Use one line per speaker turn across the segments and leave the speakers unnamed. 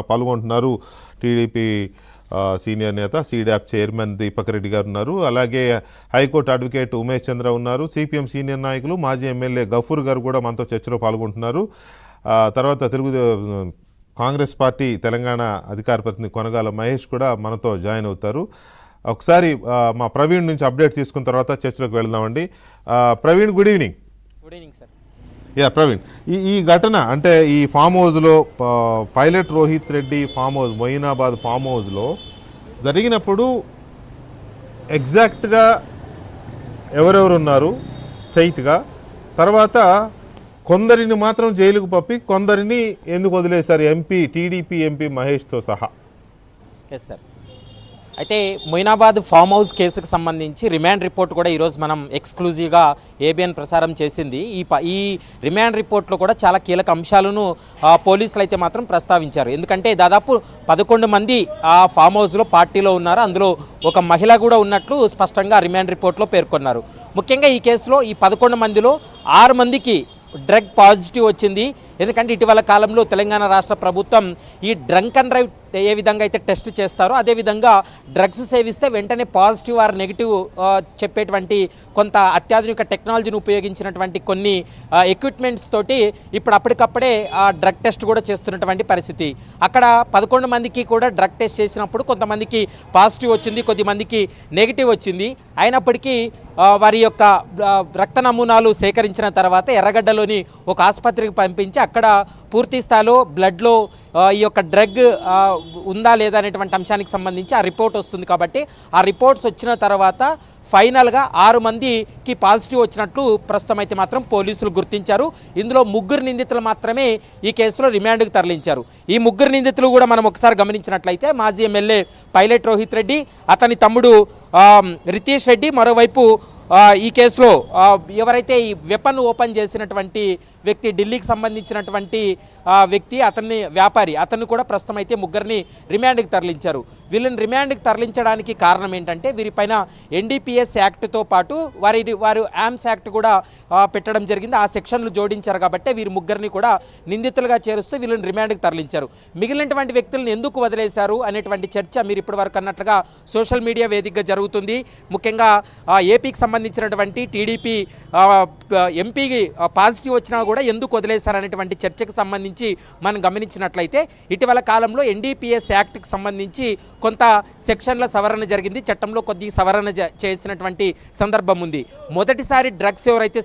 పాల్గొంటున్నారు. TDP senior నేత SEEDAP chairman Deepak Reddy గారు ఉన్నారు. అలాగే హైకోర్టు అడ్వకేట్ ఉమేష్ చంద్ర ఉన్నారు. సిపిఎం సీనియర్ నాయకులు మాజీ ఎమ్మెల్యే గఫూర్ గారు కూడా మనతో చర్చలో పాల్గొంటున్నారు. తర్వాత కాంగ్రెస్ పార్టీ తెలంగాణ అధికార ప్రతినిధి కొనగాల మహేష్ కూడా మనతో జాయిన్ అవుతారు. ఒకసారి మా ప్రవీణ్ నుంచి అప్డేట్ తీసుకున్న తర్వాత చర్చలోకి వెళ్దామండి. Praveen, good evening.
Good evening sir.
Praveen, ఈ ఘటన అంటే ఈ ఫామ్ హౌస్లో pilot Rohit Reddy farm house Moinabad farm హౌస్లో జరిగినప్పుడు ఎగ్జాక్ట్గా ఎవరెవరు ఉన్నారు స్ట్రైట్గా, తర్వాత కొందరిని మాత్రం జైలుకు పంపి కొందరిని ఎందుకు వదిలేశారు టీడీపీ ఎంపీ మహేష్తో సహా?
Yes sir. అయితే మొయినాబాద్ ఫామ్ హౌస్ కేసుకు సంబంధించి రిమాండ్ రిపోర్ట్ కూడా ఈరోజు మనం ఎక్స్క్లూజివ్గా ఏబిఎన్ ప్రసారం చేసింది. ఈ రిమాండ్ రిపోర్ట్లో కూడా చాలా కీలక అంశాలను పోలీసులు అయితే మాత్రం ప్రస్తావించారు. ఎందుకంటే దాదాపు 11 మంది ఆ ఫామ్ హౌస్లో పార్టీలో ఉన్నారు. అందులో ఒక మహిళ కూడా ఉన్నట్లు స్పష్టంగా రిమాండ్ రిపోర్ట్లో పేర్కొన్నారు. ముఖ్యంగా ఈ కేసులో ఈ 11 మందిలో 6 మందికి డ్రగ్ పాజిటివ్ వచ్చింది. ఎందుకంటే ఇటీవల కాలంలో తెలంగాణ రాష్ట్ర ప్రభుత్వం ఈ డ్రంక్ అండ్ డ్రైవ్ ఏ విధంగా అయితే టెస్ట్ చేస్తారో అదేవిధంగా డ్రగ్స్ సేవిస్తే వెంటనే పాజిటివ్ ఆర్ నెగిటివ్ చెప్పేటువంటి కొంత అత్యాధునిక టెక్నాలజీని ఉపయోగించినటువంటి కొన్ని ఎక్విప్మెంట్స్ తోటి ఇప్పుడు అప్పటికప్పుడే ఆ డ్రగ్ టెస్ట్ కూడా చేస్తున్నటువంటి పరిస్థితి. అక్కడ 11 మందికి కూడా డ్రగ్ టెస్ట్ చేసినప్పుడు కొంతమందికి పాజిటివ్ వచ్చింది, కొద్దిమందికి నెగిటివ్ వచ్చింది. అయినప్పటికీ వారి యొక్క రక్త నమూనాలు సేకరించిన తర్వాత ఎర్రగడ్డలోని ఒక ఆసుపత్రికి పంపించి అక్కడ పూర్తి స్థాయిలో బ్లడ్లో ఈ యొక్క డ్రగ్ ఉందా లేదా అనేటువంటి అంశానికి సంబంధించి ఆ రిపోర్ట్ వస్తుంది. కాబట్టి ఆ రిపోర్ట్స్ వచ్చిన తర్వాత ఫైనల్గా 6 మందికి పాజిటివ్ వచ్చినట్లు ప్రస్తుతం అయితే మాత్రం పోలీసులు గుర్తించారు. ఇందులో 3 నిందితులు మాత్రమే ఈ కేసులో రిమాండ్కి తరలించారు. ఈ 3 నిందితులు కూడా మనం ఒకసారి గమనించినట్లయితే మాజీ ఎమ్మెల్యే పైలట్ రోహిత్ రెడ్డి, అతని తమ్ముడు రితీష్ రెడ్డి, మరోవైపు ఈ కేసులో ఎవరైతే ఈ వెపన్ ఓపెన్ చేసినటువంటి వ్యక్తి ఢిల్లీకి సంబంధించినటువంటి వ్యక్తి, అతన్ని వ్యాపారి, అతన్ని కూడా ప్రస్తుతం అయితే 3 రిమాండ్కి తరలించారు. వీళ్ళని రిమాండ్కి తరలించడానికి కారణం ఏంటంటే వీరిపైన ఎన్డీపీఎస్ యాక్ట్తో పాటు వారు యామ్స్ యాక్ట్ కూడా పెట్టడం జరిగింది. ఆ సెక్షన్లు జోడించారు కాబట్టి వీరు 3 కూడా నిందితులుగా చేరుస్తూ వీళ్ళని రిమాండ్కి తరలించారు. మిగిలినటువంటి వ్యక్తులను ఎందుకు వదిలేశారు అనేటువంటి చర్చ మీరు ఇప్పటివరకు అన్నట్లుగా సోషల్ మీడియా వేదికగా జరుగుతుంది. ముఖ్యంగా ఏపీకి సంబంధించినటువంటి టీడీపీ ఎంపీకి పాజిటివ్ వచ్చినా కూడా ఎందుకు వదిలేశారనేటువంటి చర్చకు సంబంధించి మనం గమనించినట్లయితే ఇటీవల కాలంలో ఎన్డీపీఎస్ యాక్ట్కి సంబంధించి కొంత సెక్షన్ల సవరణ జరిగింది. చట్టంలో కొద్దిగా సవరణ చేసినటువంటి సందర్భం ఉంది. మొదటిసారి డ్రగ్స్ ఎవరైతే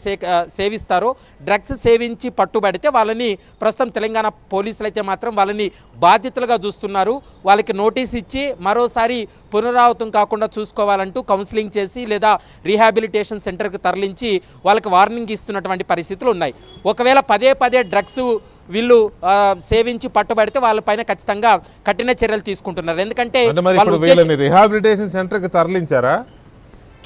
సేవిస్తారో, డ్రగ్స్ సేవించి పట్టుబడితే వాళ్ళని ప్రస్తుతం తెలంగాణ పోలీసులు అయితే మాత్రం వాళ్ళని బాధ్యతలుగా చూస్తున్నారు. వాళ్ళకి నోటీస్ ఇచ్చి మరోసారి పునరావృతం కాకుండా చూసుకోవాలంటూ కౌన్సిలింగ్ చేసి లేదా రీహాబిలిటేషన్ సెంటర్కి తరలించి వాళ్ళకి వార్నింగ్ ఇస్తున్నటువంటి పరిస్థితులు ఉన్నాయి. ఒకవేళ పదే డ్రగ్స్ వీళ్ళు సేవించి పట్టుబడితే వాళ్ళపైన ఖచ్చితంగా కఠిన చర్యలు తీసుకుంటున్నారు. ఎందుకంటే
రీహాబిలిటేషన్ సెంటర్కి తరలించారా?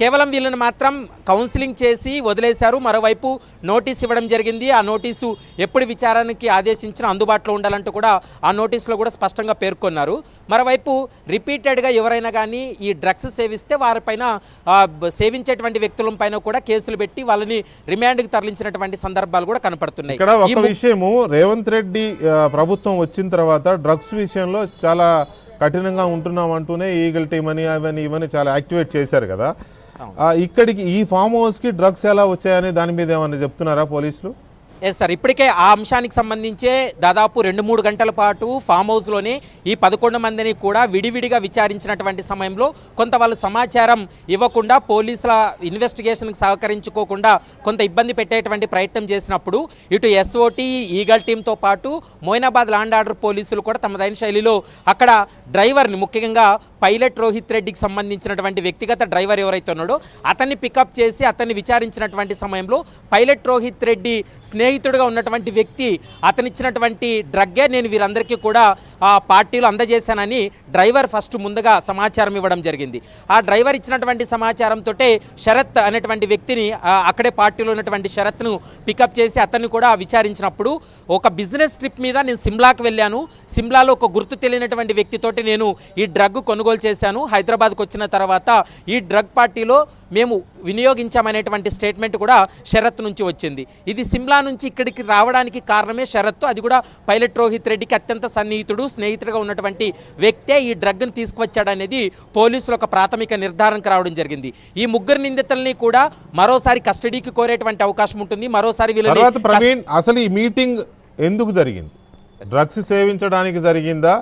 కేవలం వీళ్ళని మాత్రం కౌన్సిలింగ్ చేసి వదిలేశారు. మరోవైపు నోటీస్ ఇవ్వడం జరిగింది. ఆ నోటీసు ఎప్పుడు విచారణకి ఆదేశించినా అందుబాటులో ఉండాలంటూ కూడా ఆ నోటీసులో కూడా స్పష్టంగా పేర్కొన్నారు. మరోవైపు రిపీటెడ్గా ఎవరైనా కానీ ఈ డ్రగ్స్ సేవిస్తే వారిపైన సేవించేటువంటి వ్యక్తులపైన కూడా కేసులు పెట్టి వాళ్ళని రిమాండ్కి తరలించినటువంటి సందర్భాలు కూడా కనపడుతున్నాయి.
ఇక్కడ ఒక విషయము, రేవంత్ రెడ్డి ప్రభుత్వం వచ్చిన తర్వాత డ్రగ్స్ విషయంలో చాలా కఠినంగా ఉంటున్నాం అంటూనే ఈగల్ టీమ్ అని ఇవన్నీ చాలా యాక్టివేట్ చేశారు కదా. ఇక్కడికి ఈ ఫామ్ హౌస్కి డ్రగ్స్ ఎలా వచ్చాయని దాని మీద ఏమన్నా చెప్తున్నారా పోలీసులు?
ఎస్ సార్, ఇప్పటికే ఆ అంశానికి సంబంధించే దాదాపు 2-3 గంటల పాటు ఫామ్ హౌస్లోనే ఈ 11 మందిని కూడా విడివిడిగా విచారించినటువంటి సమయంలో కొంత వాళ్ళు సమాచారం ఇవ్వకుండా పోలీసుల ఇన్వెస్టిగేషన్కి సహకరించుకోకుండా కొంత ఇబ్బంది పెట్టేటువంటి ప్రయత్నం చేసినప్పుడు ఇటు ఎస్ఓటీ ఈగల్ టీంతో పాటు మొయినాబాద్ ల్యాండ్ ఆర్డర్ పోలీసులు కూడా తమదైన శైలిలో అక్కడ డ్రైవర్ని, ముఖ్యంగా పైలట్ రోహిత్ రెడ్డికి సంబంధించినటువంటి వ్యక్తిగత డ్రైవర్ ఎవరైతే ఉన్నాడో అతన్ని పికప్ చేసి అతన్ని విచారించినటువంటి సమయంలో పైలట్ రోహిత్ రెడ్డి స్నేహితుడిగా ఉన్నటువంటి వ్యక్తి అతనిచ్చినటువంటి డ్రగ్గే నేను వీరందరికీ కూడా ఆ పార్టీలో అందజేశానని డ్రైవర్ ఫస్ట్ ముందుగా సమాచారం ఇవ్వడం జరిగింది. ఆ డ్రైవర్ ఇచ్చినటువంటి సమాచారంతో శరత్ అనేటువంటి వ్యక్తిని అక్కడే పార్టీలో ఉన్నటువంటి శరత్ను పికప్ చేసి అతన్ని కూడా విచారించినప్పుడు ఒక బిజినెస్ ట్రిప్ మీద నేను సిమ్లాకి వెళ్ళాను, సిమ్లాలో ఒక గుర్తు తెలియనటువంటి వ్యక్తితోటి నేను ఈ డ్రగ్ కొనుగోలు చేశాను, హైదరాబాద్కు వచ్చిన తర్వాత ఈ డ్రగ్ పార్టీలో మేము వినియోగించామనేటువంటి స్టేట్మెంట్ కూడా షరత్ నుంచి వచ్చింది. ఇది సిమ్లా నుంచి ఇక్కడికి రావడానికి కారణమే షరత్తు. అది కూడా పైలట్ రోహిత్ రెడ్డికి అత్యంత సన్నిహితుడు, స్నేహితుడుగా ఉన్నటువంటి వ్యక్తే ఈ డ్రగ్ను తీసుకువచ్చాడనేది పోలీసులు ఒక ప్రాథమిక నిర్ధారణకు రావడం జరిగింది. ఈ ముగ్గురు నిందితుల్ని కూడా మరోసారి కస్టడీకి కోరేటువంటి అవకాశం ఉంటుంది. మరోసారి
తర్వాత ప్రవీణ్, అసలు ఈ మీటింగ్ ఎందుకు జరిగింది? డ్రగ్స్ సేవించడానికి జరిగిందా